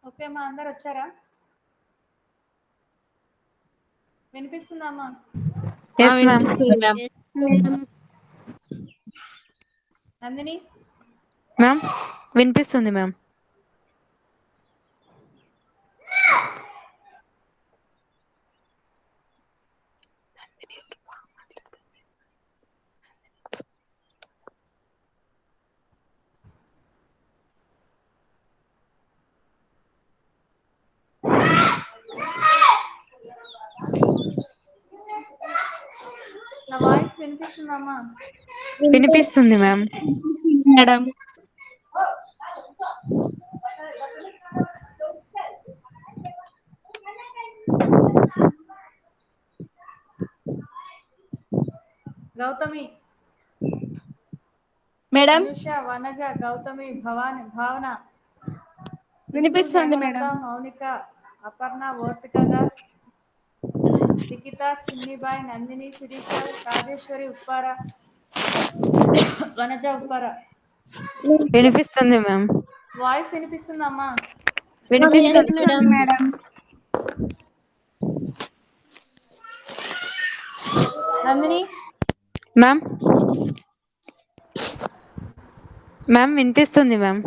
Okay మా అందరు వచ్చారా? వినిపిస్తుందమ్మా? వినిపిస్తుంది మ్యామ్. నందిని మ్యామ్ వినిపిస్తుంది మ్యామ్. నా వాయిస్ వినిపిస్తుందమ్మా? వినిపిస్తుంది ma'am. Madam Gautami, madam Anusha, Vanaja, Gautami, Bhavani, భావన, ఇందు, వినిపిస్తుంది హేమలత, మేడం. మౌనిక, అపర్ణ, ఓర్పిక దాస్, లిఖిత, చిన్నిబాయ్, నందిని, శిరీష, రాజేశ్వరి, ఉప్పార, వనజ, ఉప్పార. వినిపిస్తుంది మ్యామ్. వాయిస్ వినిపిస్తుందమ్మా? వినిపిస్తుంది మేడం. నందిని మ్యామ్. మ్యామ్ వినిపిస్తుంది మ్యామ్.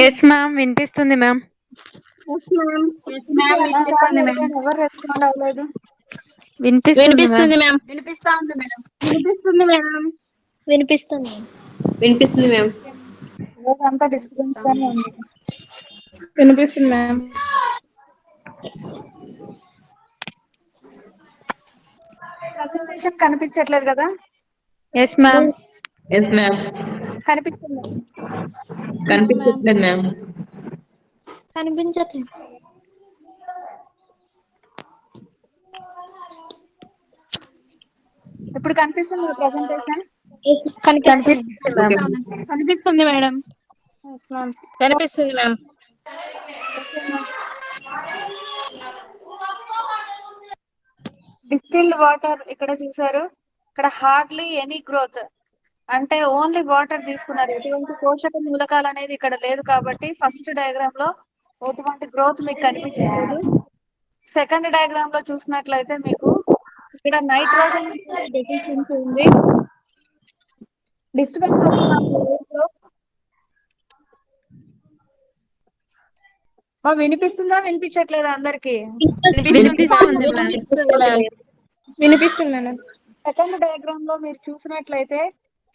ఎస్ మ్యామ్ వినిపిస్తుంది మ్యామ్. ఎవరు రెస్పాండ్ అవ్వలేదు. వినిపిస్తుంది మ్యామ్. మ్యామ్. వినిపిస్తుంది మ్యామ్. అంతా డిస్టర్బెన్స్ గానే ఉంది. వినిపిస్తుంది మ్యామ్. ప్రెజెంటేషన్ కనిపించట్లేదు కదా? Yes ma'am. Yes ma'am. కనిపిస్తుంది. కనిపించట్లేదు మ్యామ్. కనిపించట్లేదు. ఇప్పుడు కనిపిస్తుంది ప్రెజెంటేషన్. కనిపిస్తుంది. Okay, ma'am. కనిపిస్తుంది మేడం. కనిపిస్తుంది మ్యామ్. డిస్టిల్డ్ వాటర్ ఇక్కడ చూసారు. ఇక్కడ హార్డ్లీ ఎనీ గ్రోత్ అంటే ఓన్లీ వాటర్ తీసుకున్నారు. ఎటువంటి పోషక మూలకాలు అనేది ఇక్కడ లేదు కాబట్టి ఫస్ట్ డయాగ్రామ్ లో ఎటువంటి గ్రోత్ మీకు కనిపించలేదు. సెకండ్ డయాగ్రామ్ లో చూసినట్లయితే మీకు ఇక్కడ నైట్రోజన్ డెఫిషియన్సీ ఉంది. డిస్టర్బెన్స్ వస్తున్నా వినిపిస్తుందా వినిపించట్లేదా అందరికి? వినిపిస్తుంది మ్యామ్. వినిపిస్తుంది మేడం. సెకండ్ డయాగ్రామ్ లో మీరు చూసినట్లయితే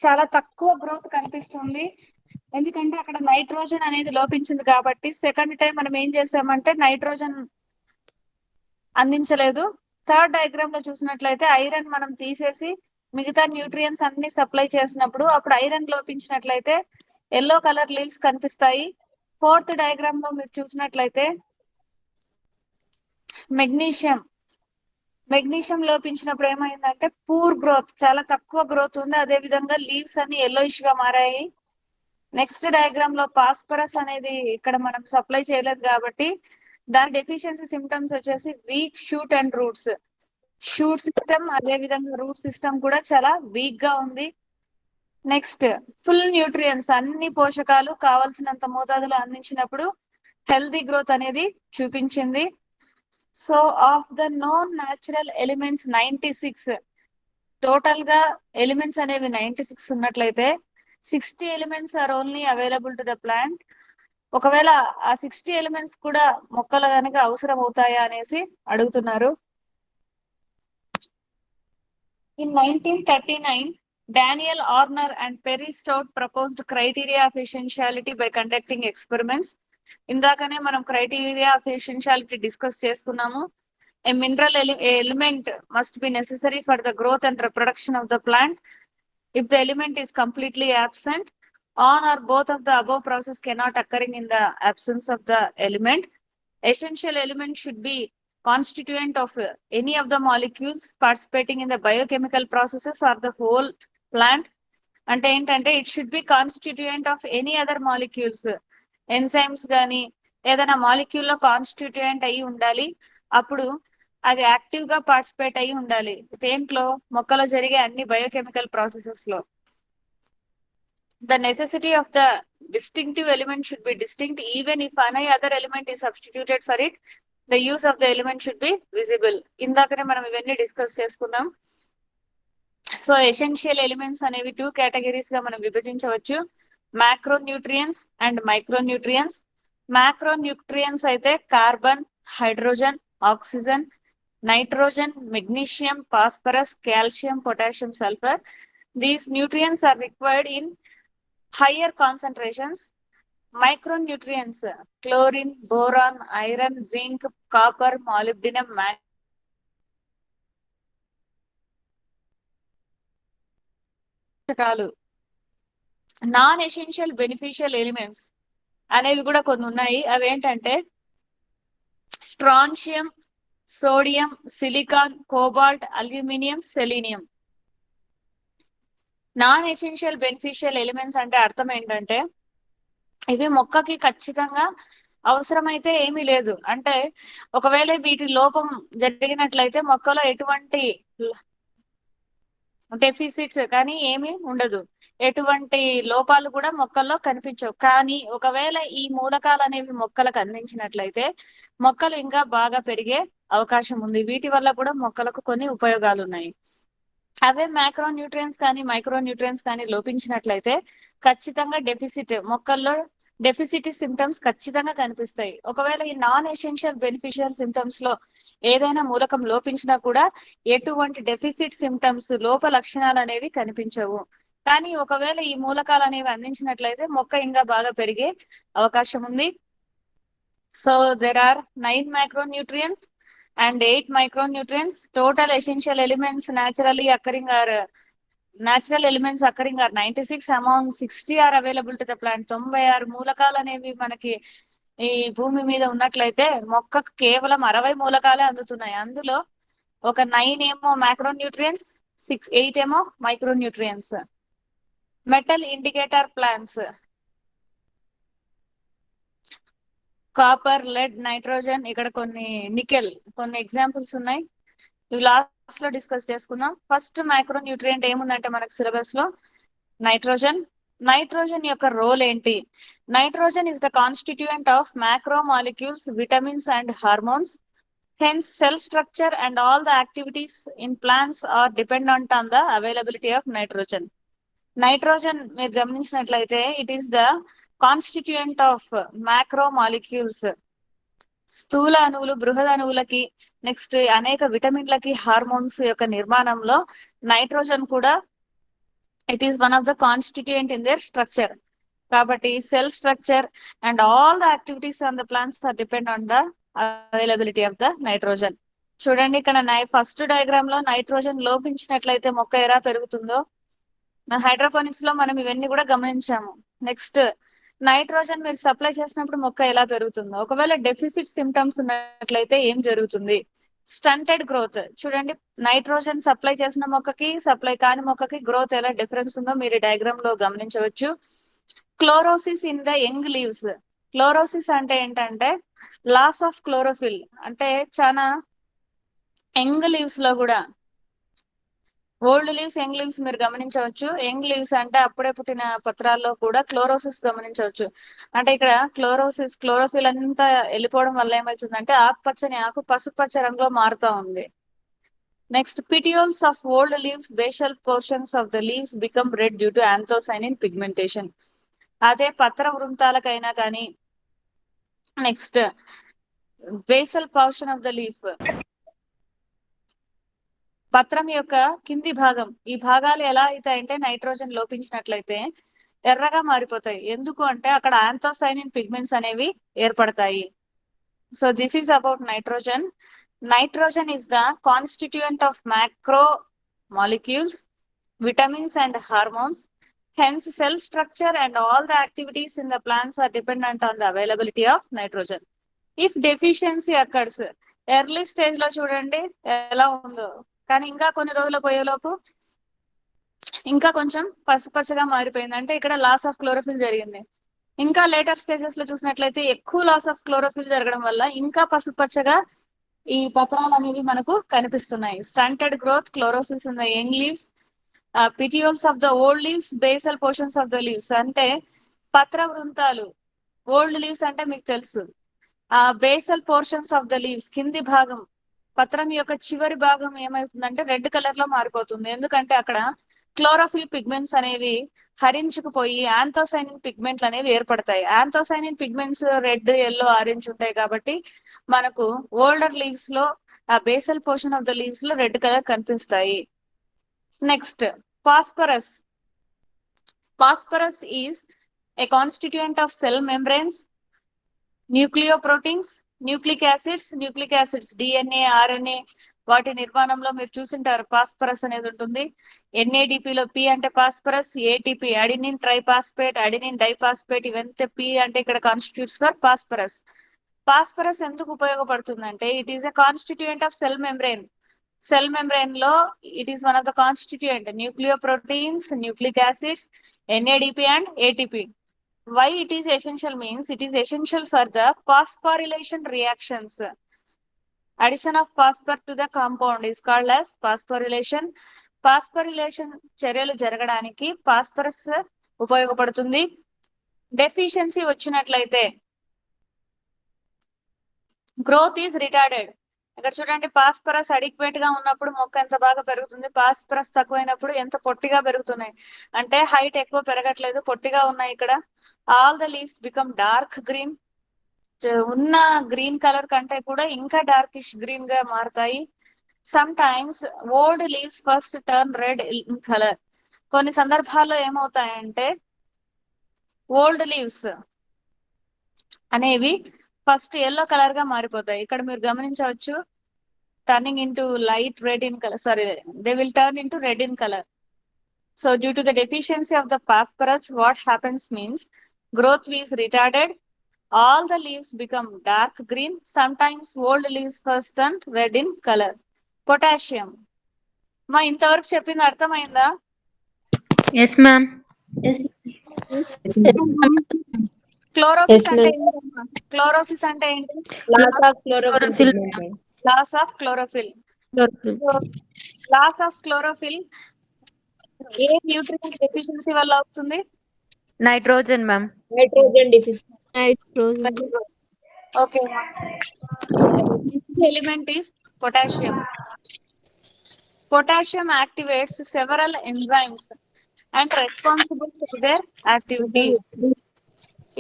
చాలా తక్కువ గ్రోత్ కనిపిస్తుంది. ఎందుకంటే అక్కడ నైట్రోజన్ అనేది లోపించింది కాబట్టి సెకండ్ టైం మనం ఏం చేసామంటే నైట్రోజన్ అందించలేదు. థర్డ్ డయాగ్రామ్ లో చూసినట్లయితే ఐరన్ మనం తీసేసి మిగతా న్యూట్రియన్స్ అన్ని సప్లై చేసినప్పుడు అప్పుడు ఐరన్ లోపించినట్లయితే ఎల్లో కలర్ లీవ్స్ కనిపిస్తాయి. ఫోర్త్ డయాగ్రామ్ లో మీరు చూసినట్లయితే మెగ్నీషియం లోపించినప్పుడు ఏమైందంటే పూర్ గ్రోత్, చాలా తక్కువ గ్రోత్ ఉంది. అదే విధంగా లీవ్స్ అన్ని ఎల్లోయిష్ గా మారాయి. నెక్స్ట్ డయాగ్రామ్ లో ఫాస్ఫరస్ అనేది ఇక్కడ మనం సప్లై చేయలేదు కాబట్టి దాని డెఫిషియన్సీ సిమ్టమ్స్ వచ్చేసి week shoot and roots. Shoot system అదే విధంగా రూట్ సిస్టమ్ కూడా చాలా వీక్ గా ఉంది. నెక్స్ట్ ఫుల్ న్యూట్రియన్స్, అన్ని పోషకాలు కావాల్సినంత మోతాదులో అందించినప్పుడు హెల్దీ గ్రోత్ అనేది చూపించింది. So of the known natural elements 96, total గా ఎలిమెంట్స్ అనేవి 96 ఉన్నట్లయితే 60 elements are only available to the plant. ఒకవేళ ఆ 60 ఎలిమెంట్స్ కూడా మొక్కలు కనుక అవసరం అవుతాయా అనేసి అడుగుతున్నారు. In 1939, Daniel Orner and Perry Stout proposed criteria of essentiality by conducting experiments. ఇందాకనే మనం criteria of essentiality డిస్కస్ చేసుకున్నాము. A mineral element must be necessary for the growth and reproduction of the plant. If the element is completely absent, on or both of the above process cannot occurring in the absence of the element. Essential element should be constituent of any of the molecules participating in the biochemical processes or the whole plant. అంటే ఏంటంటే it should be constituent of any other molecules, enzymes కానీ ఏదైనా molecule లో constituent అయి ఉండాలి. అప్పుడు అది active గా పార్టిసిపేట్ అయి ఉండాలి దేంట్లో, మొక్కలో జరిగే అన్ని బయోకెమికల్ ప్రాసెసెస్ లో. The necessity of the distinctive element should be distinct even if any other element is substituted for it. The use of the element should be visible. ఇందాకనే మనం ఇవన్నీ డిస్కస్ చేసుకున్నాం. సో ఎసెన్షియల్ ఎలిమెంట్స్ అనేవి 2 categories గా మనం విభజించవచ్చు, macronutrients and micronutrients. Macronutrients అయితే carbon, hydrogen, oxygen, nitrogen, magnesium, phosphorus, calcium, potassium, sulphur. These nutrients are required in higher concentrations. Micronutrients, chlorine, boron, iron, zinc, copper, molybdenum, non essential beneficial elements అనేవి కూడా కొన్ని ఉన్నాయి. అవి ఏంటంటే strontium, sodium, silicon, cobalt, aluminium, selenium. Non essential beneficial elements అంటే అర్థం ఏంటంటే ఇవి మొక్కకి ఖచ్చితంగా అవసరమైతే ఏమీ లేదు, అంటే ఒకవేళ వీటి లోపం జరిగినట్లయితే మొక్కలో ఎటువంటి డెఫిసిట్స్ కానీ ఏమీ ఉండదు, ఎటువంటి లోపాలు కూడా మొక్కల్లో కనిపించవు. కానీ ఒకవేళ ఈ మూలకాలు అనేవి మొక్కలకు అందించినట్లయితే మొక్కలు ఇంకా బాగా పెరిగే అవకాశం ఉంది. వీటి వల్ల కూడా మొక్కలకు కొన్ని ఉపయోగాలు ఉన్నాయి. అవే మ్యాక్రోన్యూట్రియన్స్ కానీ మైక్రోన్యూట్రియన్స్ కానీ లోపించినట్లయితే ఖచ్చితంగా మొక్కల్లో డెఫిసిట్ సిమ్టమ్స్ ఖచ్చితంగా కనిపిస్తాయి. ఒకవేళ ఈ నాన్ ఎసెన్షియల్ బెనిఫిషియల్ సిమ్టమ్స్ లో ఏదైనా మూలకం లోపించినా కూడా ఎటువంటి డెఫిసిట్ సిమ్టమ్స్, లోప లక్షణాలు అనేవి కనిపించవు. కానీ ఒకవేళ ఈ మూలకాలు అనేవి అందించినట్లయితే మొక్క ఇంకా బాగా పెరిగే అవకాశం ఉంది. So there are 9 macronutrients and 8 micronutrients. Total essential elements naturally occurring are 96. Among 60 are available to the plant. 96 మూలకాలు అనేవి మనకి ఈ భూమి మీద ఉన్నట్లయితే మొక్కకు కేవలం 60 మూలకాలే అందుతున్నాయి. అందులో ఒక 9 ఏమో మ్యాక్రోన్యూట్రియన్స్, 8 ఏమో micronutrients. Metal indicator plants, copper, lead, nitrogen, ఇక్కడ కొన్ని నికెల్, కొన్ని ఎగ్జాంపుల్స్ ఉన్నాయి. ఇవి లాస్ట్ లో డిస్కస్ చేసుకుందాం. ఫస్ట్ మైక్రో న్యూట్రియంట్ ఏముందంటే మనకు సిలబస్ లో నైట్రోజన్. నైట్రోజన్ యొక్క రోల్ ఏంటి? Nitrogen is the constituent of macro molecules, vitamins and hormones. Hence, cell structure and all the activities in plants are dependent on the availability of nitrogen. Nitrogen, మీరు గమనించినట్లయితే, it is the constituent of macro molecules. స్థూల అణువులు, బృహద అణువులకి, next అనేక విటమిన్లకి, hormones యొక్క నిర్మాణంలో nitrogen కూడా it is one of the constituent in their structure. కాబట్టి cell structure and all the activities on the plants are depend on the availability of the nitrogen. చూడండి ఇక్కడ first diagram లో nitrogen లోపించినట్లయితే మొక్క ఎలా పెరుగుతుందో, హైడ్రోపోనిక్స్ లో మనం ఇవన్నీ కూడా గమనించాము. నెక్స్ట్ నైట్రోజన్ మీరు సప్లై చేసినప్పుడు మొక్క ఎలా పెరుగుతుందో, ఒకవేళ డెఫిసిట్ సిమ్టమ్స్ ఉన్నట్లయితే ఏం జరుగుతుంది? Stunted growth. చూడండి నైట్రోజన్ సప్లై చేసిన మొక్కకి, సప్లై కాని మొక్కకి గ్రోత్ ఎలా డిఫరెన్స్ ఉందో మీరు డయాగ్రామ్ లో గమనించవచ్చు. Chlorosis in the young leaves. Chlorosis అంటే ఏంటంటే లాస్ ఆఫ్ క్లోరోఫిల్. అంటే చాలా యంగ్ లీవ్స్ లో కూడా, ఓల్డ్ లీవ్స్, యంగ్ లీవ్స్ మీరు గమనించవచ్చు. యంగ్ లీవ్స్ అంటే అప్పుడే పుట్టిన పత్రాల్లో కూడా క్లోరోసిస్ గమనించవచ్చు. అంటే ఇక్కడ క్లోరోఫిల్ అంతా వెళ్ళిపోవడం వల్ల ఏమవుతుందంటే ఆకుపచ్చని ఆకు పసుపచ్చ రంగులో మారుతా ఉంది. Next petioles of old leaves, basal portions of the leaves become red due to anthocyanin pigmentation. అదే పత్ర వృంతాలకైనా కానీ, next basal portion of the leaf, పత్రం యొక్క కింది భాగం, ఈ భాగాలు ఎలా అవుతాయంటే నైట్రోజన్ లోపించినట్లయితే ఎర్రగా మారిపోతాయి. ఎందుకు అంటే అక్కడ యాంథోసైనిన్ పిగ్మెంట్స్ అనేవి ఏర్పడతాయి. So this is about nitrogen. Nitrogen is the constituent of macro molecules, vitamins and hormones. Hence, cell structure and all the activities in the plants are dependent on the availability of nitrogen. If deficiency occurs, early stage లో చూడండి ఎలా ఉందో, కానీ ఇంకా కొన్ని రోజులు పోయేలోపు ఇంకా కొంచెం పసుపచ్చగా మారిపోయింది. అంటే ఇక్కడ లాస్ ఆఫ్ క్లోరోఫిల్ జరిగింది. ఇంకా లేటర్ స్టేజెస్ లో చూసినట్లయితే ఎక్కువ లాస్ ఆఫ్ క్లోరోఫిల్ జరగడం వల్ల ఇంకా పసుపచ్చగా ఈ పత్రాలు అనేవి మనకు కనిపిస్తున్నాయి. Stunted growth, chlorosis in the young leaves, petioles of the old leaves, basal portions of the leaves. అంటే పత్ర వృంతాలు, ఓల్డ్ లీవ్స్ అంటే మీకు తెలుసు. ఆ basal portions of the leaves, కింది భాగం, పత్రం యొక్క చివరి భాగం ఏమవుతుందంటే రెడ్ కలర్ లో మారిపోతుంది. ఎందుకంటే అక్కడ క్లోరోఫిల్ పిగ్మెంట్స్ అనేవి హరించుకుపోయి యాంథోసైనిన్ పిగ్మెంట్లు అనేవి ఏర్పడతాయి. Anthocyanin pigments red, yellow, orange ఉంటాయి కాబట్టి మనకు ఓల్డర్ లీవ్స్ లో ఆ basal portion of the leaves లో రెడ్ కలర్ కనిపిస్తాయి. Next phosphorus. Phosphorus is a constituent of cell membranes, nucleoproteins, nucleic acids, DNA, RNA, వాటి నిర్మాణంలో మీరు చూసింటారు ఫాస్ఫరస్ అనేది ఉంటుంది. NADP లో P అంటే phosphorus, ATP adenine triphosphate, adenine diphosphate, ఇవంతా P అంటే ఇక్కడ కాన్స్టిట్యూట్స్ ఫర్ ఫాస్ఫరస్. ఫాస్ఫరస్ ఎందుకు ఉపయోగపడుతుందంటే it is a constituent of cell membrane. Cell membrane లో it is one of the constituent, nucleoproteins, nucleic acids, NADP and ATP. Why it is essential means it is essential for the phosphorylation reactions. Addition of phosphor to the compound is called as phosphorylation. Phosphorylation చర్యలు జరగడానికి phosphorus ఉపయోగపడుతుంది. Deficiency వచ్చినట్లయితే growth is retarded. ఇక్కడ చూడండి phosphorus adequate గా ఉన్నప్పుడు మొక్క ఎంత బాగా పెరుగుతుంది, ఫాస్ఫరస్ తక్కువైనప్పుడు ఎంత పొట్టిగా పెరుగుతున్నాయి. అంటే హైట్ ఎక్కువ పెరగట్లేదు, పొట్టిగా ఉన్నాయి. ఇక్కడ all the leaves become dark green. ఉన్న గ్రీన్ కలర్ కంటే కూడా ఇంకా డార్కిష్ గ్రీన్ గా మారుతాయి. Some times old leaves first turn red in colour. కొన్ని సందర్భాల్లో ఏమవుతాయంటే ఓల్డ్ లీవ్స్ అనేవి ఫస్ట్ ఎల్లో కలర్ గా మారిపోతాయి. ఇక్కడ మీరు గమనించవచ్చు turning into light red in colour, sorry they will turn into red in colour. So due to the deficiency of the phosphorus what happens means growth is retarded, all the leaves become dark green, sometimes old leaves first turn red in color. Potassium. మా ఇంతవరకు చెప్పింది అర్థమైందా? Yes ma'am. Yes. Chlorosis Yes, అంటే ma'am. ఏంటమ్మా? Chlorosis అంటే ఏంటి? Loss of chlorophyll Chlorophyll. pigment, ma'am. Loss of chlorophyll. Loss of chlorophyll ఏ nutrient deficiency వల్ల అవుతుంది? Nitrogen, ma'am. Nitrogen deficiency. Okay. Element is potassium. Potassium activates several enzymes and responsible for their activity.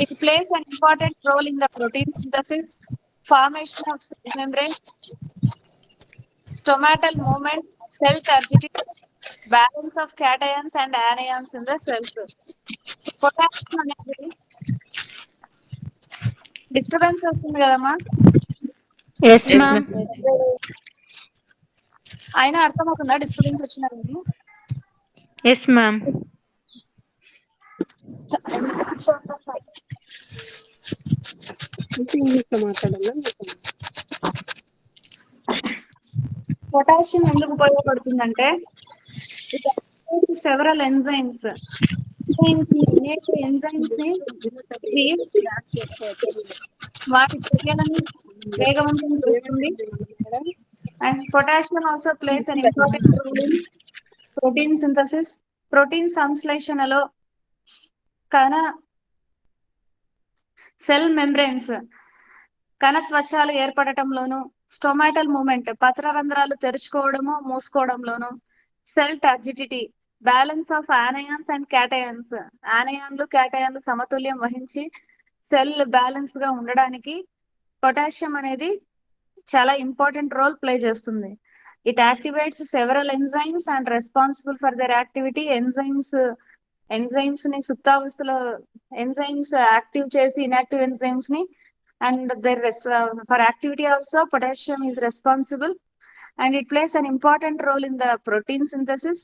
It plays an important role in the protein synthesis, formation of cell membranes, stomatal movement, cell turgidity, balance of cations and anions in the cells. Potassium అనేది disturbance వస్తుంది కదమ్మా, Yes, Yes, ma'am. ma'am. అయినా అర్థమవుతుందా disturbance వచ్చినారని? Yes, ma'am. Potassium ఎందుకు ఉపయోగపడుతుందంటే several enzymes అనేక enzymes ని వాటి చర్యలను వేగవంతం చేస్తుంది. And potassium also plays an important role in protein synthesis. Protein సంశ్లేషణలో కణ సెల్ మెంబ్రెన్స్ కణత్వచాలు ఏర్పడటంలోను, స్టొమాటల్ మూమెంట్ పత్రరంధ్రాలు తెరుచుకోవడము మూసుకోవడంలోను, cell turgidity balance of anions and cations ఆనయాన్లు క్యాటయాన్లు సమతుల్యం వహించి సెల్ బ్యాలెన్స్ గా ఉండడానికి పొటాషియం అనేది చాలా ఇంపార్టెంట్ రోల్ ప్లే చేస్తుంది. It activates several enzymes and responsible for their activity. Enzymes ని సుప్తావస్థలో ఎంజైమ్స్ యాక్టివ్ చేసి ఇన్యాక్టివ్ ఎంజైమ్స్ ని and for activity also potassium is responsible, and it plays an important role in the protein synthesis,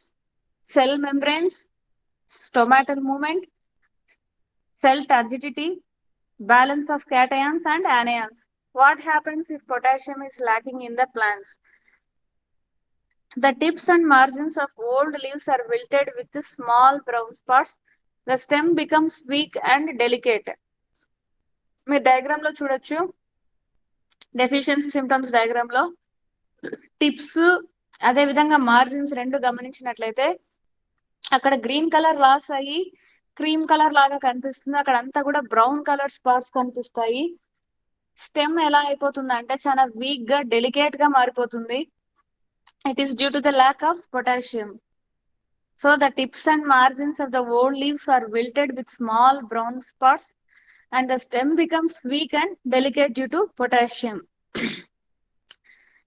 cell membranes, stomatal movement, cell turgidity, balance of cations and anions. What happens if potassium is lacking in the plants? The tips and margins of old leaves are wilted with small brown spots. The stem becomes weak and delicate. మీరు diagram లో చూడొచ్చు, deficiency symptoms diagram లో tips అదే విధంగా margins రెండు గమనించినట్లయితే అక్కడ green colour loss అయ్యి క్రీమ్ కలర్ లాగా కనిపిస్తుంది, అక్కడ అంతా కూడా బ్రౌన్ కలర్ స్పాట్స్ కనిపిస్తాయి. స్టెమ్ ఎలా అయిపోతుంది అంటే చాలా వీక్ గా డెలికేట్ గా మారిపోతుంది. It is due to the lack of potassium. So the tips and margins of the old leaves are wilted with small brown spots and the stem becomes weak and delicate due to potassium.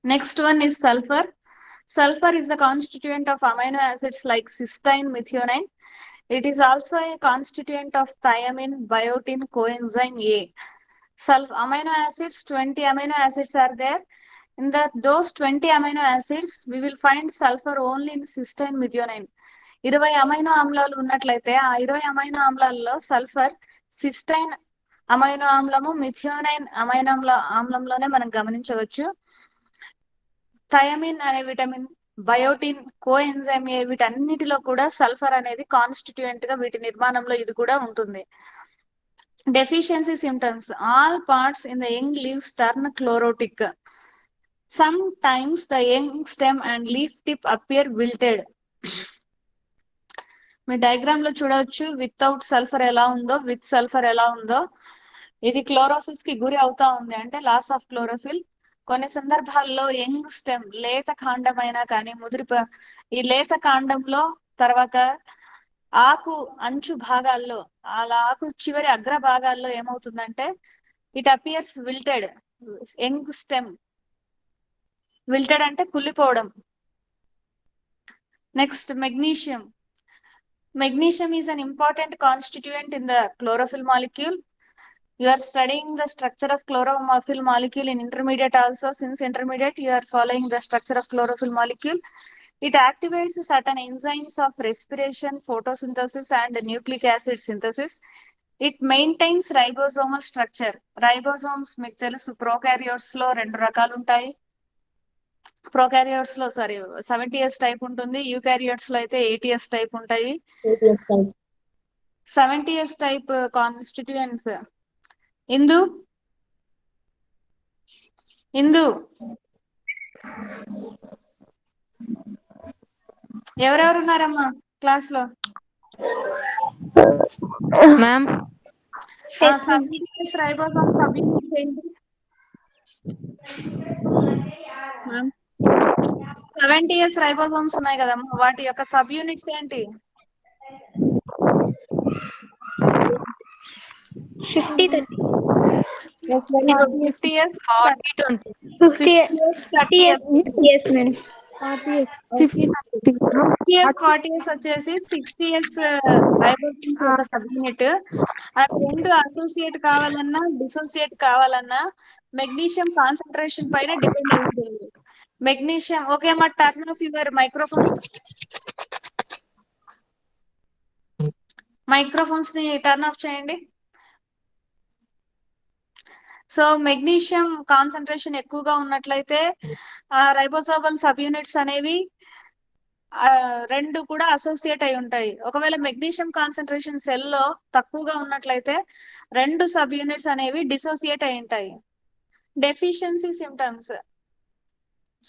Next one is sulfur. Sulfur is the constituent of amino acids like cysteine, methionine. It is also a constituent of thiamine, biotin, coenzyme A. Amino acids, 20 amino acids are there. In those 20 amino acids, we will find sulfur only in cysteine, methionine. 20 amino ఆమ్లాలు ఉన్నట్లయితే ఆ 20 amino ఆమ్లాలలో sulphur cysteine amino ఆమ్లము, methionine amino ఆమ్లంలోనే మనం గమనించవచ్చు. Thiamine అనే vitamin, biotin, coenzyme ఏ వీటన్నిటిలో కూడా సల్ఫర్ అనేది కాన్స్టిట్యూయెంట్ గా వీటి నిర్మాణంలో ఇది కూడా ఉంటుంది. Deficiency symptoms. All parts in the young leaves turn chlorotic. Sometimes the young stem and leaf tip appear wilted. Me diagram లో చూడవచ్చు వితౌట్ సల్ఫర్ ఎలా ఉందో, విత్ సల్ఫర్ ఎలా ఉందో. ఇది క్లోరోసిస్ కి గురి అవుతా ఉంది అంటే లాస్ ఆఫ్ క్లోరోఫిల్. కొన్ని సందర్భాల్లో యంగ్ స్టెమ్ లేత కాండం అయినా కానీ ఈ లేత కాండంలో తర్వాత ఆకు అంచు భాగాల్లో అలా ఆకు చివరి అగ్ర భాగాల్లో ఏమవుతుందంటే it appears wilted. Young stem wilted అంటే కుళ్ళిపోవడం. Next magnesium. Magnesium is an important constituent in the chlorophyll molecule. You are studying the structure of chlorophyll molecule in intermediate also. Since intermediate, you are following the structure of chlorophyll molecule. It activates certain enzymes of respiration, photosynthesis, and nucleic acid synthesis. It maintains ribosomal structure. Ribosomes మీకు తెలుసు prokaryotes లో రెండు రకాలు ఉంటాయి. Prokaryotes లో 70s type ఉంటుంది, eukaryotes లో అయితే 80s టైప్ ఉంటాయి. 70s type constituents. ఇందు ఎవరెవరు ఉన్నారమ్మా క్లాస్ లో? మ్యామ్. సబ్యూనిట్స్ రైబోసోమ్ సబ్యూనిట్స్ ఏంటి? 70s రైబోసోమ్స్ ఉన్నాయి కదమ్మా, వాటి యొక్క సబ్ యూనిట్స్ ఏంటి? 50 50s 40-20. 30 మేడం. 40s వచ్చేసి 60s రైబోసోమ్స్ యొక్క సబ్ యూనిట్. అవి రెండు అసోసియేట్ కావాలన్నా డిసోసియేట్ కావాలన్నా మెగ్నీషియం కాన్సన్ట్రేషన్ పైన డిపెండ్ అయి ఉంటుంది. మెగ్నీషియం ఓకే అమ్మా, టర్న్ ఆఫ్ యువర్ మైక్రోఫోన్స్ ని టర్న్ ఆఫ్ చేయండి. సో మెగ్నీషియం కాన్సన్ట్రేషన్ ఎక్కువగా ఉన్నట్లయితే రైబోసోమల్ సబ్ యూనిట్స్ అనేవి రెండు కూడా అసోసియేట్ అయి ఉంటాయి. ఒకవేళ మెగ్నీషియం కాన్సన్ట్రేషన్ సెల్ లో తక్కువగా ఉన్నట్లయితే రెండు సబ్ యూనిట్స్ అనేవి డిసోసియేట్ అయి ఉంటాయి. Deficiency symptoms.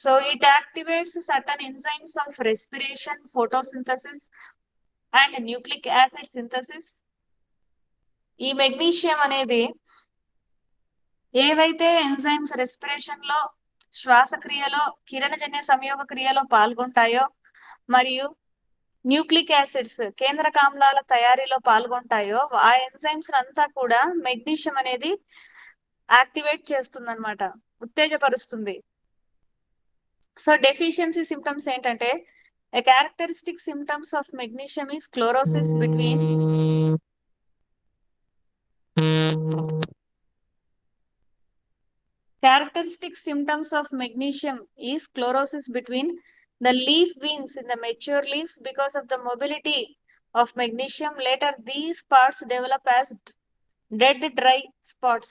So it activates certain enzymes of respiration, photosynthesis and nucleic acid synthesis. ఈ మెగ్నీషియం అనేది ఏవైతే ఎంజైమ్స్ రెస్పిరేషన్ లో, శ్వాసక్రియలో, కిరణజన్య సంయోగ క్రియలో పాల్గొంటాయో మరియు న్యూక్లిక్ యాసిడ్స్ కేంద్రకామ్లాల తయారీలో పాల్గొంటాయో ఆ ఎంజైమ్స్ అంతా కూడా మెగ్నీషియం అనేది యాక్టివేట్ చేస్తుంది అనమాట, ఉత్తేజపరుస్తుంది. సో డెఫిషియన్సీ సిమ్టమ్స్ ఏంటంటే a characteristic symptoms of magnesium is chlorosis between the leaf veins in the mature leaves because of the mobility of magnesium. Later these parts develop as dead dry spots.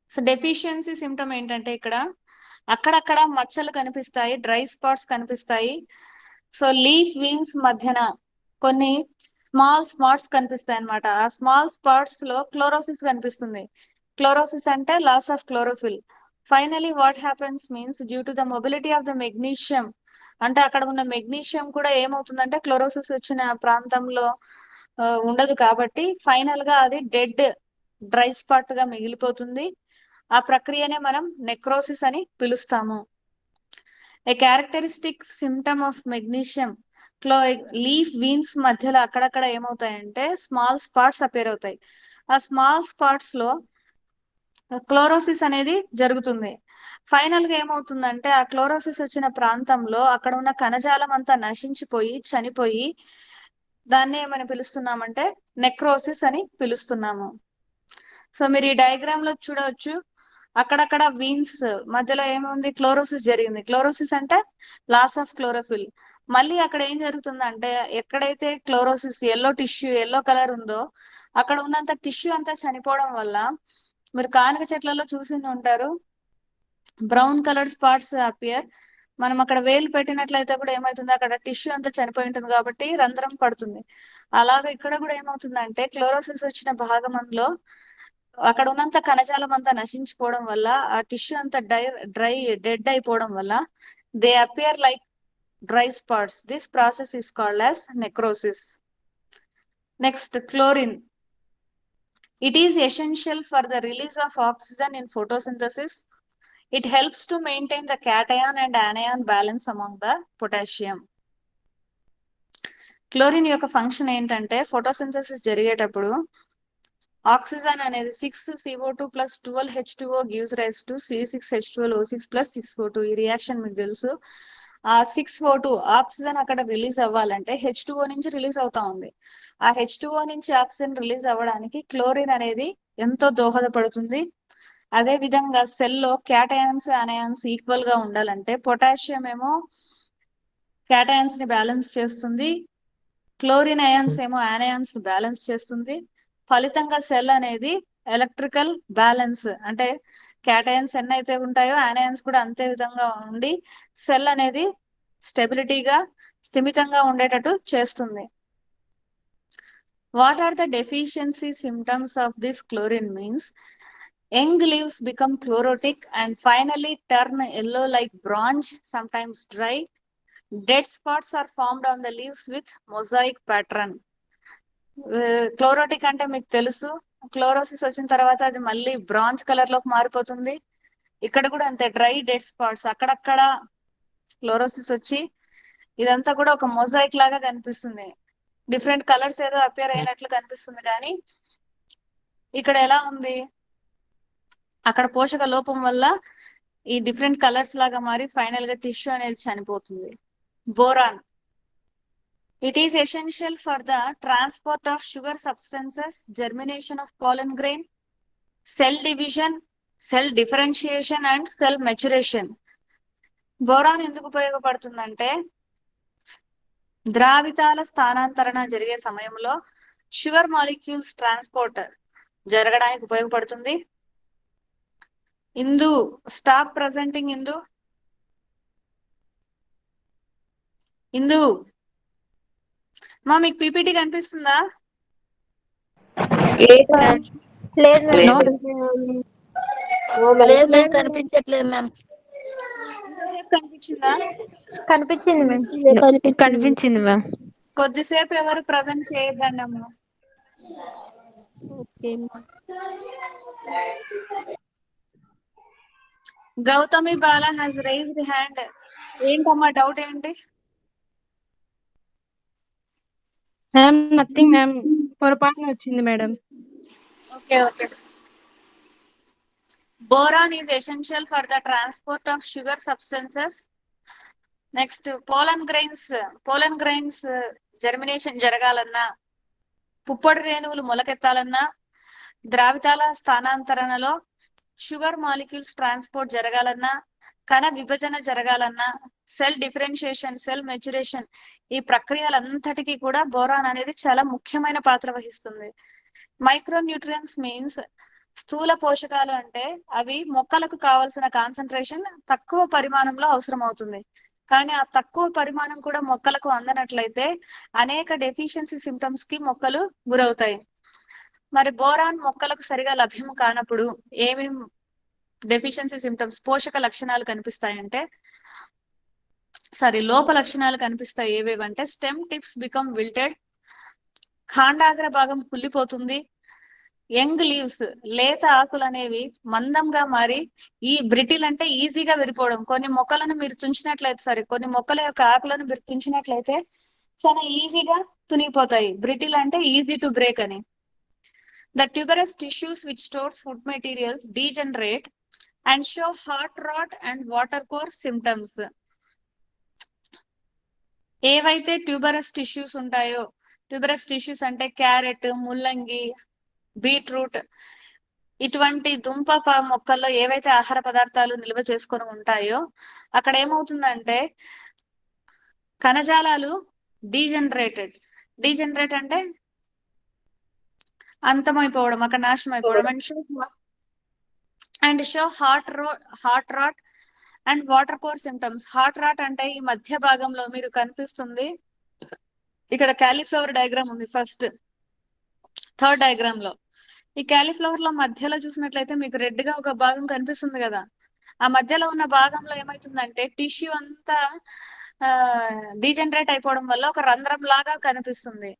So deficiency symptom ఏంటంటే ఇక్కడ అక్కడక్కడ మచ్చలు కనిపిస్తాయి, dry spots కనిపిస్తాయి. So leaf veins మధ్యన కొన్ని small spots కనిపిస్తాయి అన్నమాట. ఆ స్మాల్ స్పాట్స్ లో క్లోరోసిస్ కనిపిస్తుంది. క్లోరోసిస్ అంటే loss of chlorophyll. Finally what happens means due to the mobility of the magnesium, అంటే అక్కడ ఉన్న మెగ్నీషియం కూడా ఏమవుతుందంటే క్లోరోసిస్ వచ్చిన ప్రాంతంలో ఉండదు కాబట్టి ఫైనల్ గా అది డెడ్ డ్రై స్పాట్ గా మిగిలిపోతుంది. ఆ ప్రక్రియనే మనం నెక్రోసిస్ అని పిలుస్తాము. A characteristic symptom of magnesium leaf veins మధ్యలో అక్కడక్కడ ఏమవుతాయంటే స్మాల్ స్పాట్స్ అపేర్ అవుతాయి. ఆ స్మాల్ స్పాట్స్ లో క్లోరోసిస్ అనేది జరుగుతుంది. ఫైనల్ గా ఏమవుతుందంటే ఆ క్లోరోసిస్ వచ్చిన ప్రాంతంలో అక్కడ ఉన్న కణజాలం అంతా నశించిపోయి చనిపోయి దాన్ని ఏమని పిలుస్తున్నామంటే నెక్రోసిస్ అని పిలుస్తున్నాము. సో మీరు ఈ డయాగ్రామ్ లో చూడవచ్చు, అక్కడక్కడ వీన్స్ మధ్యలో ఏముంది, క్లోరోసిస్ జరిగింది. క్లోరోసిస్ అంటే లాస్ ఆఫ్ క్లోరోఫిల్. మళ్ళీ అక్కడ ఏం జరుగుతుందంటే ఎక్కడైతే క్లోరోసిస్ ఎల్లో కలర్ ఉందో అక్కడ ఉన్నంత టిష్యూ అంతా చనిపోవడం వల్ల మీరు కానక చెట్లలో చూసి ఉంటారు, బ్రౌన్ కలర్ స్పాట్స్ అపియర్. మనం అక్కడ వేలు పెట్టినట్లయితే కూడా ఏమవుతుంది, అక్కడ టిష్యూ అంతా చనిపోయి ఉంటుంది కాబట్టి రంధ్రం పడుతుంది. అలాగే ఇక్కడ కూడా ఏమవుతుందంటే క్లోరోసిస్ వచ్చిన భాగంలో అక్కడ ఉన్నంత కణజాలం అంతా నశించిపోవడం వల్ల ఆ టిష్యూ అంతా డెడ్ అయిపోవడం వల్ల they appear like dry spots. This process is called as necrosis. Next chlorine. It is essential for the release of oxygen in photosynthesis. It helps to maintain the cation and anion balance among the potassium. Chlorine యొక్క function ఏంటంటే photosynthesis జరిగేటప్పుడు oxygen అనేది 6CO2 plus 12H2O gives rise to C6H12O6 plus 6O2. ఈ reaction మీకు తెలుసు. ఆ 6O2 oxygen అక్కడ release అవ్వాలంటే H2O నుంచి రిలీజ్ అవుతా ఉంది. ఆ H2O నుంచి ఆక్సిజన్ రిలీజ్ అవ్వడానికి క్లోరిన్ అనేది ఎంతో దోహదపడుతుంది. అదే విధంగా సెల్లో క్యాటయాన్స్ అనాయాన్స్ ఈక్వల్ గా ఉండాలంటే పొటాషియం ఏమో క్యాటయాన్స్ ని బ్యాలెన్స్ చేస్తుంది, క్లోరిన్ అయాన్స్ ఏమో ఆనయాన్స్ ని బ్యాలెన్స్ చేస్తుంది. ఫలితంగా సెల్ అనేది ఎలక్ట్రికల్ బ్యాలెన్స్ అంటే క్యాటయన్స్ ఎన్ని అయితే ఉంటాయో యానయన్స్ కూడా అంతే విధంగా ఉండి సెల్ అనేది స్టెబిలిటీగా స్థిమితంగా ఉండేటట్టు చేస్తుంది. What are the deficiency symptoms of this chlorine means young leaves become chlorotic and finally turn yellow like bronze, sometimes dry. Dead spots are formed on the leaves with mosaic pattern. Chlorotic అంటే మీకు తెలుసు, chlorosis వచ్చిన తర్వాత అది మళ్ళీ bronze colour లోకి మారిపోతుంది. ఇక్కడ కూడా అంతే, డ్రై డెడ్ స్పాట్స్ అక్కడక్కడ క్లోరోసిస్ వచ్చి ఇదంతా కూడా ఒక మొజాయిక్ లాగా కనిపిస్తుంది. డిఫరెంట్ కలర్స్ ఏదో అపియర్ అయినట్లు కనిపిస్తుంది, కానీ ఇక్కడ ఎలా ఉంది, అక్కడ పోషక లోపం వల్ల ఈ డిఫరెంట్ కలర్స్ లాగా మారి ఫైనల్ గా టిష్యూ అనేది చనిపోతుంది. Boron, it is essential for the transport of sugar substances, germination of pollen grain, cell division, cell differentiation and cell maturation. Boron ఎందుకు ఉపయోగపడుతుందంటే ద్రావితాల స్థానాంతరణ జరిగే సమయంలో షుగర్ మాలిక్యూల్స్ ట్రాన్స్పోర్ట్ జరగడానికి ఉపయోగపడుతుంది. ఇందు, స్టాప్ ప్రజెంటింగ్ ఇందు. ఇందు మా మీకు పీపీటీ కనిపిస్తుందా? లేదు No. లేదు మ్యామ్, కనిపించట్లేదు మ్యామ్. కనిపించిందా? కనిపించింది మ్యామ్. కనిపించింది మ్యామ్. కొద్దిసేపు ఎవరు ప్రజెంట్ చేయొద్దండి అమ్మ. Okay ma'am. Gautami Bala has raised hand. ఏంటమ్మా డౌట్ ఏంటి? మ్యామ్ నథింగ్ మ్యామ్, పొరపాటున వచ్చింది madam. Okay okay. Boron is essential for the transport of sugar substances. Next, pollen grains germination జరగాలన్నా, పుప్పొడి రేణువులు మొలకెత్తాలన్నా, ద్రావితాల స్థానాంతరణలో షుగర్ మాలిక్యూల్స్ ట్రాన్స్పోర్ట్ జరగాలన్నా, కణ విభజన జరగాలన్నా, సెల్ డిఫరెన్షియేషన్, సెల్ మెచ్యురేషన్, ఈ ప్రక్రియలంతటికీ కూడా బోరాన్ అనేది చాలా ముఖ్యమైన పాత్ర వహిస్తుంది. మైక్రోన్యూట్రియన్స్ మీన్స్ స్థూల పోషకాలు అంటే అవి మొక్కలకు కావాల్సిన కాన్సన్ట్రేషన్ తక్కువ పరిమాణంలో అవసరం అవుతుంది. కానీ ఆ తక్కువ పరిమాణం కూడా మొక్కలకు అందనట్లయితే అనేక డెఫిషియన్సీ సిమ్టమ్స్ కి మొక్కలు గురవుతాయి. మరి బోరాన్ మొక్కలకు సరిగా లభ్యం కానప్పుడు ఏమేం డెఫిషియన్సీ సిమ్టమ్స్, పోషక లక్షణాలు కనిపిస్తాయంటే, లోప లక్షణాలు కనిపిస్తాయి. ఏవేవంటే స్టెమ్ టిప్స్ బికమ్ విల్టెడ్, ఖాండాగ్ర భాగం కుళ్ళిపోతుంది, యంగ్ లీవ్స్, లేత ఆకులు అనేవి మందంగా మారి, ఈ బ్రిటిల్ అంటే ఈజీగా విరిపోవడం. కొన్ని మొక్కలను మీరు తుంచినట్లయితే, కొన్ని మొక్కల యొక్క ఆకులను మీరు తుంచినట్లయితే చాలా ఈజీగా తునిగిపోతాయి. బ్రిటిల్ అంటే ఈజీ టు బ్రేక్ అని. The tuberous tissues which stores food materials degenerate and show heart rot and water core symptoms. ఏవైతే ట్యూబరస్ టిష్యూస్ ఉంటాయో, ట్యూబరస్ టిష్యూస్ అంటే క్యారెట్, ముల్లంగి, బీట్రూట్, ఇటువంటి దుంప మొక్కల్లో ఏవైతే ఆహార పదార్థాలు నిల్వ చేసుకొని ఉంటాయో అక్కడ ఏమవుతుందంటే కణజాలాలు డీజనరేట్ అంటే అంతమైపోవడం, అక్కడ నాశనం అయిపోవడం. And show heart rot and water core symptoms. Heart rot అంటే ఈ మధ్య భాగంలో మీరు కనిపిస్తుంది, ఇక్కడ క్యాలీఫ్లవర్ డయాగ్రామ్ ఉంది, థర్డ్ డయాగ్రామ్ లో. ఈ క్యాలీఫ్లవర్ లో మధ్యలో చూసినట్లయితే మీకు రెడ్ గా ఒక భాగం కనిపిస్తుంది కదా. ఆ మధ్యలో ఉన్న భాగంలో ఏమైతుందంటే టిష్యూ అంతా డీజనరేట్ అయిపోవడం వల్ల ఒక రంధ్రం లాగా కనిపిస్తుంది.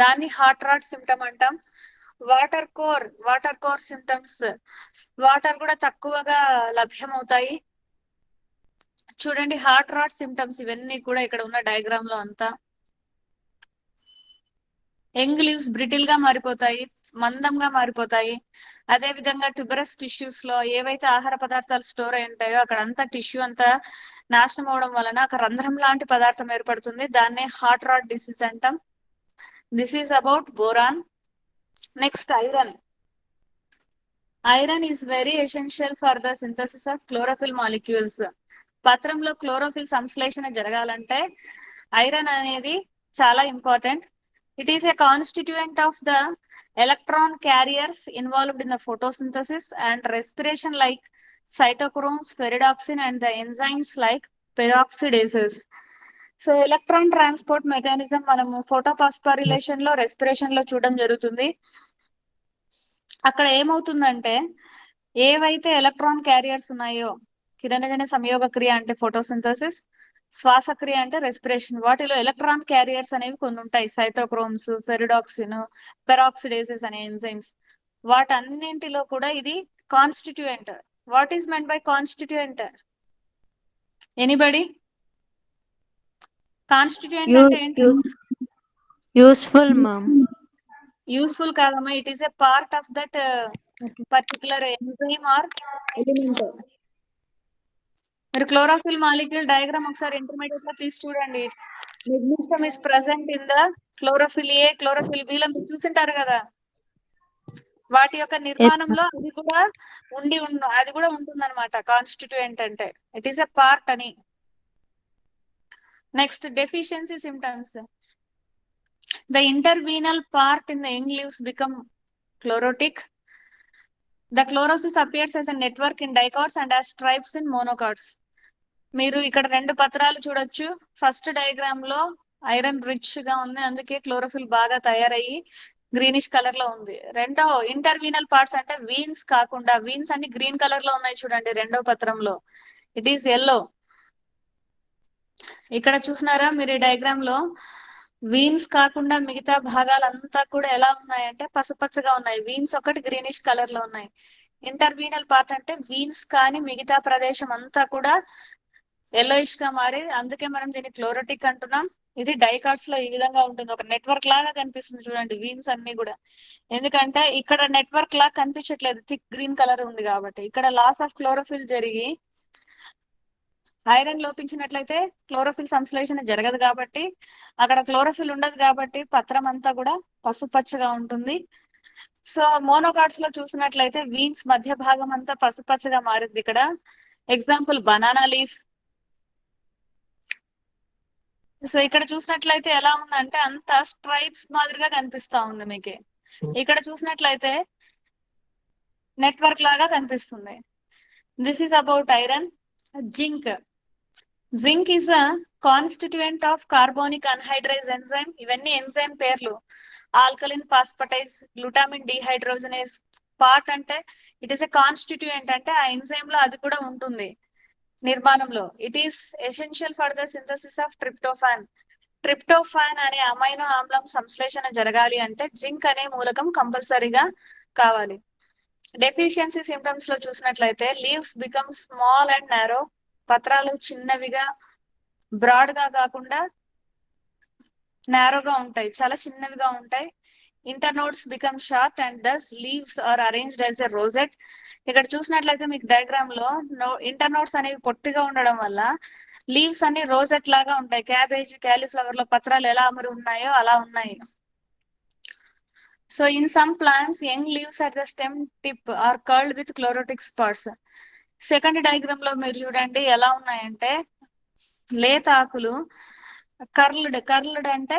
దాన్ని హార్ట్ రాట్ సిమ్టమ్ అంటాం. వాటర్ కోర్ సిమ్టమ్స్, వాటర్ కూడా తక్కువగా లభ్యమవుతాయి. చూడండి హార్ట్ రాట్ సిమ్టమ్స్ ఇవన్నీ కూడా ఇక్కడ ఉన్న డయాగ్రామ్ లో అంతా. యంగ్ లీవ్స్ బ్రిటిల్ గా మారిపోతాయి, మందంగా మారిపోతాయి. అదే విధంగా ట్యూబరస్ టిష్యూస్ లో ఏవైతే ఆహార పదార్థాలు స్టోర్ అయి ఉంటాయో అక్కడ అంతా టిష్యూ అంతా నాశనం అవడం వలన ఒక రంధ్రం లాంటి పదార్థం ఏర్పడుతుంది. దాన్నే హార్ట్ రాట్ డిసీజ్ అంటాం. This is about boron. Next iron. Iron is very essential for the synthesis of chlorophyll molecules. పత్రంలో క్లోరోఫిల్ సంశ్లేషణ జరగాలంటే ఐరన్ అనేది చాలా important. It is a constituent of the electron carriers involved in the photosynthesis and respiration like cytochromes, ferredoxin, and the enzymes like peroxidases. So electron transport mechanism మనము ఫోటోపాస్పారిలేషన్ లో respiration లో చూడడం జరుగుతుంది. అక్కడ ఏమవుతుందంటే ఏవైతే ఎలక్ట్రాన్ క్యారియర్స్ ఉన్నాయో కిరణజన్య సంయోగ క్రియ అంటే ఫోటోసింథసిస్, శ్వాసక్రియ అంటే రెస్పిరేషన్, వాటిలో ఎలక్ట్రాన్ క్యారియర్స్ అనేవి కొన్ని ఉంటాయి. సైటోక్రోమ్స్, ఫెరిడాక్సిన్, పెరాక్సిడేసెస్ అనే ఎంజైమ్స్. వాటన్నింటిలో కూడా ఇది constituent. What is meant by constituent? Anybody? Constituent అంటే ఏంటి? Useful ma'am. యూస్ఫుల్ కాదమ్మా, it is a part of that particular enzyme or element. మీరు క్లోరోఫిల్ మాలిక్యూల్ డయాగ్రామ్ ఒకసారి ఇంటర్మీడియట్ లో తీసి చూడండి. Magnesium is present in the chlorophyll A, chlorophyll B లో మీరు చూసింటారు కదా. వాటి యొక్క నిర్మాణంలో అది కూడా అది కూడా ఉంటుంది అనమాట కాన్స్టిట్యూయెంట్ అంటే. ఇట్ ఈస్ ఎ పార్ట్ అని. Next deficiency symptoms. The intervenal part in the young leaves become chlorotic. The chlorosis appears as a network in dicots and as stripes in monocots. మీరు ఇక్కడ రెండు పత్రాలు చూడొచ్చు. ఫస్ట్ డయాగ్రామ్ లో iron rich గా ఉంది, అందుకే క్లోరోఫిల్ బాగా తయారయ్యి గ్రీనిష్ కలర్ లో ఉంది. రెండో ఇంటర్వీనల్ పార్ట్స్ అంటే వీన్స్ కాకుండా, వీన్స్ అన్ని గ్రీన్ కలర్ లో ఉన్నాయి చూడండి రెండో పత్రంలో. It is yellow. ఇక్కడ చూసినారా మీరు ఈ డయాగ్రామ్ లో వీన్స్ కాకుండా మిగతా భాగాలంతా కూడా ఎలా ఉన్నాయంటే పసుపచ్చగా ఉన్నాయి. వీన్స్ ఒకటి గ్రీనిష్ కలర్ లో ఉన్నాయి. ఇంటర్వీనల్ పార్ట్ అంటే వీన్స్ కానీ మిగతా ప్రదేశం అంతా కూడా ఎల్లోయిష్ గా మారి, అందుకే మనం దీన్ని క్లోరోటిక్ అంటున్నాం. ఇది డైకాట్స్ లో ఈ విధంగా ఉంటుంది, ఒక నెట్వర్క్ లాగా కనిపిస్తుంది చూడండి వీన్స్ అన్ని కూడా. ఎందుకంటే ఇక్కడ నెట్వర్క్ లాగా కనిపించట్లేదు, థిక్ గ్రీన్ కలర్ ఉంది కాబట్టి. ఇక్కడ లాస్ ఆఫ్ క్లోరోఫిల్ జరిగి ఐరన్ లోపించినట్లయితే క్లోరోఫిల్ సంశ్లేషణ జరగదు కాబట్టి, అక్కడ క్లోరోఫిల్ ఉండదు కాబట్టి పత్రం అంతా కూడా పసుపచ్చగా ఉంటుంది. సో మోనోకాట్స్ లో చూసినట్లయితే వీన్స్ మధ్య భాగం అంతా పసుపచ్చగా మారింది. ఇక్కడ ఎగ్జాంపుల్ బనానా లీఫ్. సో ఇక్కడ చూసినట్లయితే ఎలా ఉందంటే అంతా స్ట్రైప్స్ మాదిరిగా కనిపిస్తా ఉంది మీకు. ఇక్కడ చూసినట్లయితే నెట్వర్క్ లాగా కనిపిస్తుంది. This is about iron. Zinc. Zinc is a constituent of carbonic anhydrase enzyme. ఇవన్నీ ఎంజైమ్ పేర్లు. Alkaline phosphatase, glutamine dehydrogenase. Part అంటే ఇట్ ఈస్ ఎ కాన్స్టిట్యూయెంట్ అంటే ఆ ఎంజైమ్ లో అది కూడా ఉంటుంది నిర్మాణంలో. It is essential for the synthesis of tryptophan. Tryptophan అనే అమైనో ఆమ్లం సంశ్లేషణ జరగాలి అంటే జింక్ అనే మూలకం కంపల్సరీగా కావాలి. డెఫిషియన్సీ సిమ్టమ్స్ లో చూసినట్లయితే leaves become small and narrow. పత్రాలు చిన్నవిగా, బ్రాడ్ గా కాకుండా నారోగా ఉంటాయి, చాలా చిన్నవిగా ఉంటాయి. Internodes become short and thus leaves are arranged as a rosette. ఇక్కడ చూసినట్లయితే మీకు డయాగ్రామ్ లో ఇంటర్నోడ్స్ అనేవి పొట్టిగా ఉండడం వల్ల లీవ్స్ అన్ని రోజెట్ లాగా ఉంటాయి. క్యాబేజ్, క్యాలీఫ్లవర్ లో పత్రాలు ఎలా అమరు ఉన్నాయో అలా ఉన్నాయి. So in some plants young leaves at the stem tip are curled with chlorotic spots. Second diagram లో మీరు చూడండి ఎలా ఉన్నాయంటే లేత ఆకులు కర్ల్డ్ అంటే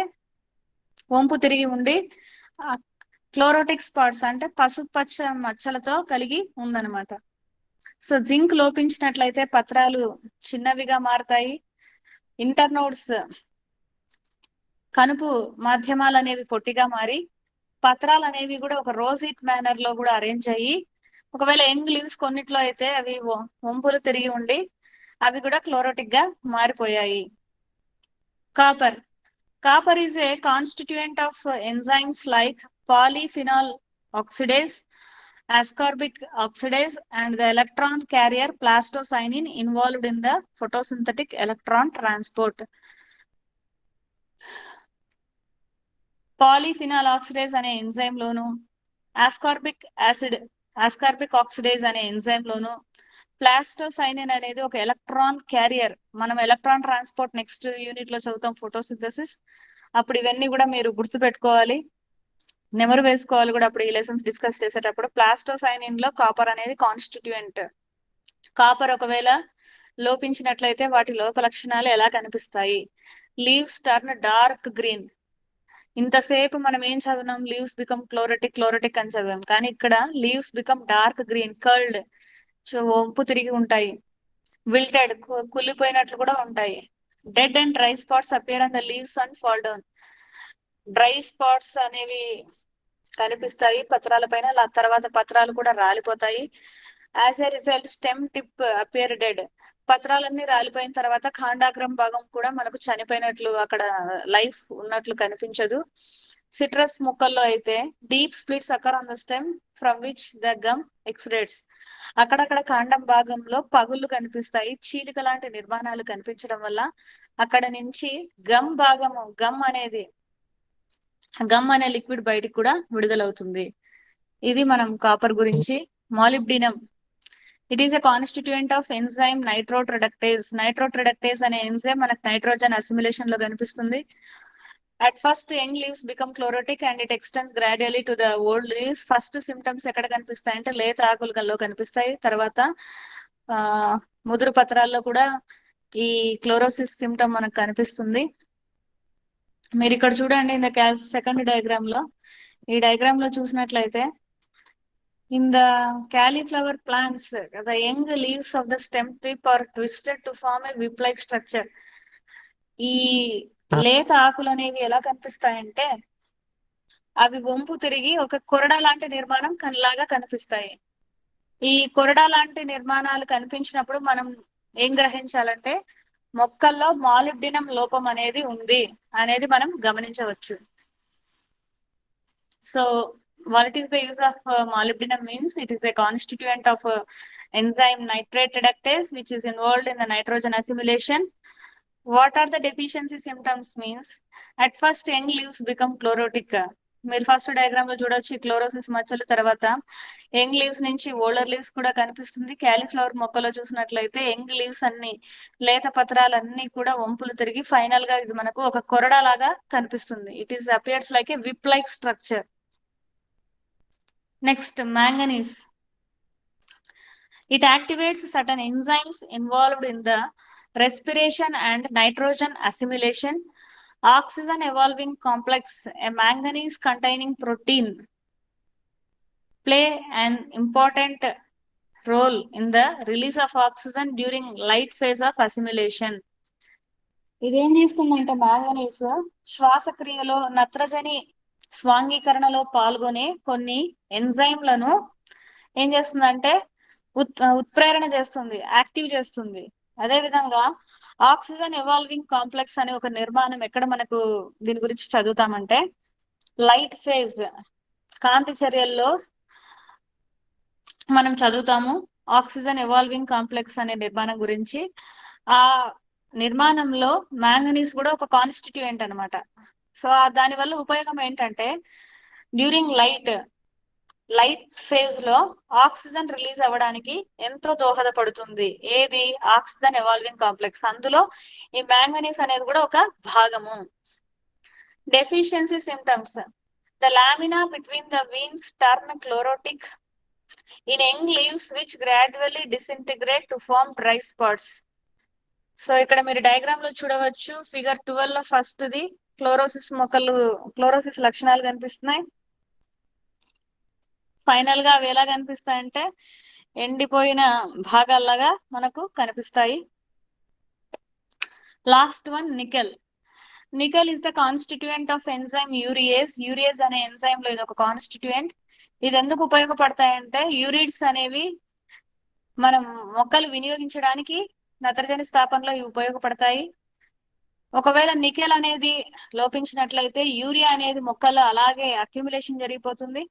వంపు తిరిగి ఉండి, క్లోరోటిక్ స్పాట్స్ అంటే పసుపచ్చ మచ్చలతో కలిగి ఉందన్నమాట. సో జింక్ లోపించినట్లయితే పత్రాలు చిన్నవిగా మారతాయి. ఇంటర్నోడ్స్ కనుపు మాధ్యమాలు అనేవి పొట్టిగా మారి పత్రాలు అనేవి కూడా ఒక రోజీట్ మేనర్ లో కూడా అరేంజ్ అయ్యి, ఒకవేళ యంగ్ లీవ్స్ కొన్నిట్లో అయితే అవి వంపులు తిరిగి ఉండి అవి కూడా క్లోరోటిక్ గా మారిపోయాయి. Copper. Copper is a constituent of enzymes like polyphenol oxidase, ascorbic oxidase, and the electron carrier plastocyanin involved in the photosynthetic electron transport. Polyphenol oxidase అనే ఎంజైమ్ లోను, ascorbic oxidase అనే ఎంజైమ్ లోను, ప్లాస్టోసైనిన్ అనేది ఒక electron carrier. మనం electron transport next unit లో చదువుతాం photosynthesis. అప్పుడు ఇవన్నీ కూడా మీరు గుర్తు పెట్టుకోవాలి, నెమరు వేసుకోవాలి కూడా అప్పుడు ఈ లెసన్స్ డిస్కస్ చేసేటప్పుడు. ప్లాస్టోసైనిన్ లో కాపర్ అనేది కాన్స్టిట్యూయెంట్. కాపర్ ఒకవేళ లోపించినట్లయితే వాటి లోప లక్షణాలు ఎలా కనిపిస్తాయి? Leaves turn dark green. ఇంతసేపు మనం ఏం చదివాం? లీవ్స్ బికమ్ క్లోరటిక్ అని చదివాం. కానీ ఇక్కడ leaves become dark green curled, so వంపు తిరిగి ఉంటాయి. విల్టెడ్, కుళ్ళిపోయినట్లు కూడా ఉంటాయి. Dead and dry spots appear on the leaves and fall down. Dry spots అనేవి కనిపిస్తాయి పత్రాల పైన, తర్వాత పత్రాలు కూడా రాలిపోతాయి. As a result stem tip appear dead. పత్రాలన్నీ రాలిపోయిన తర్వాత ఖాండాగ్రం భాగం కూడా మనకు చనిపోయినట్లు, అక్కడ లైఫ్ ఉన్నట్లు కనిపించదు. సిట్రస్ మొక్కల్లో అయితే deep splits occur on the stem from which the gum excretes. అక్కడక్కడ కాండం భాగంలో పగుళ్ళు కనిపిస్తాయి. చీలిక లాంటి నిర్మాణాలు కనిపించడం వల్ల అక్కడ నుంచి గమ్ అనే లిక్విడ్ బయటికి కూడా విడుదలవుతుంది. ఇది మనం కాపర్ గురించి. Molybdenum, it is a constituent of enzyme nitrate reductase. Nitrate reductase అనే ఎంజైమ్ మనకు నైట్రోజన్ అసిమిలేషన్ లో కనిపిస్తుంది. At first young leaves become chlorotic and it extends gradually to the old leaves. First symptoms ఎక్కడ కనిపిస్తాయి అంటే లేత ఆకులలో కనిపిస్తాయి. తర్వాత ముదురు పత్రాల్లో కూడా ఈ క్లోరోసిస్ సిమ్టమ్ మనకు కనిపిస్తుంది. మీరు ఇక్కడ చూడండి, ఇన్ ద సెకండ్ డయాగ్రామ్ లో, ఈ డయాగ్రామ్ లో చూసినట్లయితే in the cauliflower plants the young leaves of the stem tip are twisted to form a whip-like structure. ఈ లేత ఆకులు అనేవి ఎలా కనిపిస్తాయంటే అవి వంపు తిరిగి ఒక కొరడా లాంటి నిర్మాణం లాగా కనిపిస్తాయి. ఈ కొరడా లాంటి నిర్మాణాలు కనిపించినప్పుడు మనం ఏం గ్రహించాలంటే మొక్కల్లో మాలిబ్డినం లోపం అనేది ఉంది అనేది మనం గమనించవచ్చు. So what is the use of molybdenum means? It is a constituent of enzyme nitrate reductase which is involved in the nitrogen assimilation. What are the deficiency symptoms means? At first young leaves become chlorotic. మీరు first diagram లో చూడొచ్చు chlorosis మచ్చలు. తర్వాత young leaves నుంచి older leaves కూడా కనిపిస్తుంది. Cauliflower మొక్కలో చూసినట్లయితే యంగ్ లీవ్స్ అన్ని, లేత పత్రాలన్నీ కూడా వంపులు తిరిగి ఫైనల్ గా ఇది మనకు ఒక కొరడా లాగా కనిపిస్తుంది. It is appears like A whip like structure. Next, manganese. It activates certain enzymes involved in the respiration and nitrogen assimilation. Oxygen evolving complex, a manganese containing protein, play an important role in the release of oxygen during light phase of assimilation. ఇదేం చేస్తుందంటే manganese శ్వాసక్రియలో నత్రజని స్వాంగీకరణలో పాల్గొనే కొన్ని ఎంజైమ్లను ఏం చేస్తుందంటే ఉత్ప్రేరణ చేస్తుంది, active చేస్తుంది. అదే విధంగా ఆక్సిజన్ ఎవాల్వింగ్ కాంప్లెక్స్ అనే ఒక నిర్మాణం ఎక్కడ మనకు దీని గురించి చదువుతామంటే లైట్ ఫేజ్ కాంతి చర్యల్లో మనం చదువుతాము ఆక్సిజన్ ఎవాల్వింగ్ కాంప్లెక్స్ అనే నిర్మాణం గురించి. ఆ నిర్మాణంలో మ్యాంగనీస్ కూడా ఒక కాన్స్టిట్యూయెంట్ అన్నమాట. సో దాని వల్ల ఉపయోగం ఏంటంటే డ్యూరింగ్ లైట్ ఫేజ్ లో ఆక్సిజన్ రిలీజ్ అవ్వడానికి ఎంతో దోహదపడుతుంది. ఏది? Oxygen evolving complex. అందులో ఈ మ్యాంగనీస్ అనేది కూడా ఒక భాగము. Deficiency symptoms. The lamina between the veins turn chlorotic in young leaves which gradually disintegrate to form dry spots. So ఇక్కడ మీరు డయాగ్రామ్ లో చూడవచ్చు, ఫిగర్ 12 లో ఫస్ట్ ది క్లోరోసిస్ మొక్కలు, క్లోరోసిస్ లక్షణాలు కనిపిస్తున్నాయి. ఫైనల్ గా అవి ఎలా కనిపిస్తాయంటే ఎండిపోయిన భాగాల్లాగా మనకు కనిపిస్తాయి. Last one, nickel. Nickel is the constituent of enzyme urease. Urease అనే ఎంజైమ్ లో ఇది ఒక కాన్స్టిట్యూయెంట్. ఇది ఎందుకు ఉపయోగపడతాయంటే యూరిడ్స్ అనేవి మనం మొక్కలు వినియోగించడానికి నత్రజని స్థాపనలో ఇవి ఉపయోగపడతాయి. ఒకవేళ నికెల్ అనేది లోపించినట్లయితే యూరియా అనేది మొక్కల్లో అలాగే అక్యుములేషన్ జరిగిపోతుంది.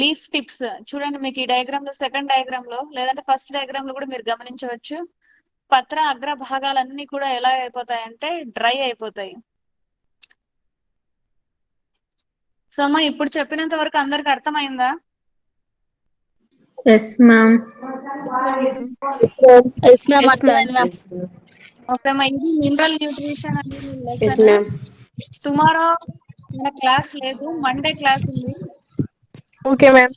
లీఫ్ టిప్స్ చూడండి, మీకు ఈ డయాగ్రామ్ లో, సెకండ్ డయాగ్రామ్ లో లేదంటే ఫస్ట్ డయాగ్రామ్ లో కూడా మీరు గమనించవచ్చు. పత్ర అగ్ర భాగాలన్నీ కూడా ఎలా అయిపోతాయంటే డ్రై అయిపోతాయి. సో అమ్మా ఇప్పుడు చెప్పినంత వరకు అందరికి అర్థమైందా? Yes, ma'am. ఎస్ మ్యామ్, అర్థమైంది మ్యామ్. ఓకే అమ్మా, ఇది మినరల్ న్యూట్రిషన్ అనేది Yes, లెసన్. ma'am. టుమారో మన క్లాస్ లేదు, మండే క్లాస్ ఉంది. Okay ma'am.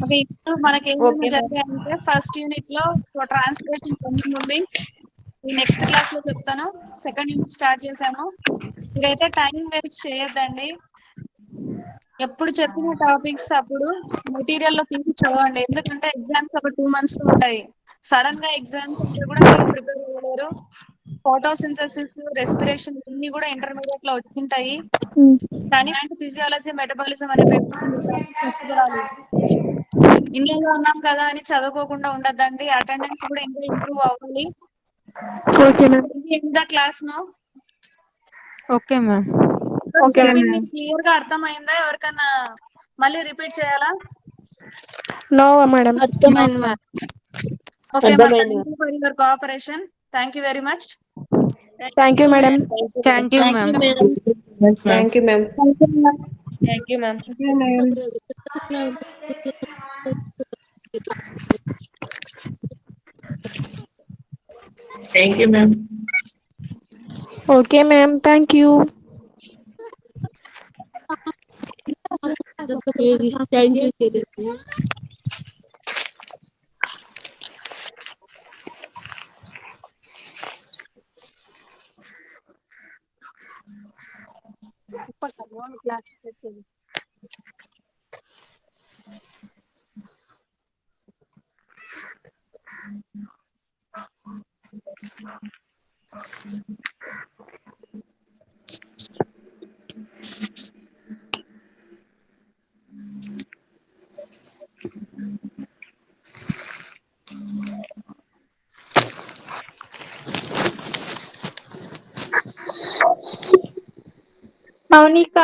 ఓకే, ఇప్పుడు మనకి ఏమేమి జరిగాయంటే ఫస్ట్ యూనిట్ లో ట్రాన్స్లేషన్ పెండింగ్ ఉంది. నెక్స్ట్ క్లాస్ లో చెప్తాను. సెకండ్ యూనిట్ స్టార్ట్ చేసాము. ఇదైతే టైం వేస్ట్ చేయొద్దండి. ఎప్పుడు చెప్పిన టాపిక్స్ అప్పుడు మెటీరియల్ లో తీసి చదవండి. ఎందుకంటే ఎగ్జామ్స్ ఒక 2 months లో ఉంటాయి. సడన్ గా ఎగ్జామ్స్ అంటే కూడా మీరు ప్రిపేర్ అవ్వలేరు. ఫోటోసింథసిస్, రెస్పిరేషన్ ఇన్ని కూడా ఇంటర్మీడియట్ లో వచ్చింటాయి. కానీ ఫిజియాలజీ, మెటబాలిజం అనే పేపర్ మీరు కష్టపడాలి. ఇంట్లో ఉన్నాం కదా అని చదువుకోకుండా ఉండద్దండి. అటెండెన్స్ కూడా ఇంకా ఇంప్రూవ్ అవ్వాలి. Okay ma'am. క్లాస్ ను ఓకే మ్యామ్. చెప్పింది క్లియర్ గా అర్థమైందా? ఎవరికన్నా మళ్ళీ రిపీట్ చేయాలా? No madam. అర్థమైంది మ్యామ్. Okay ma'am. అర్థమైంది thank you for your cooperation. Thank you very much. Thank you madam. Thank you ma'am. Madam. Yes, ma'am. Thank you ma'am. Thank you ma'am. Okay ma'am. Thank you, ma'am. Okay ma'am. Thank you. Mounika.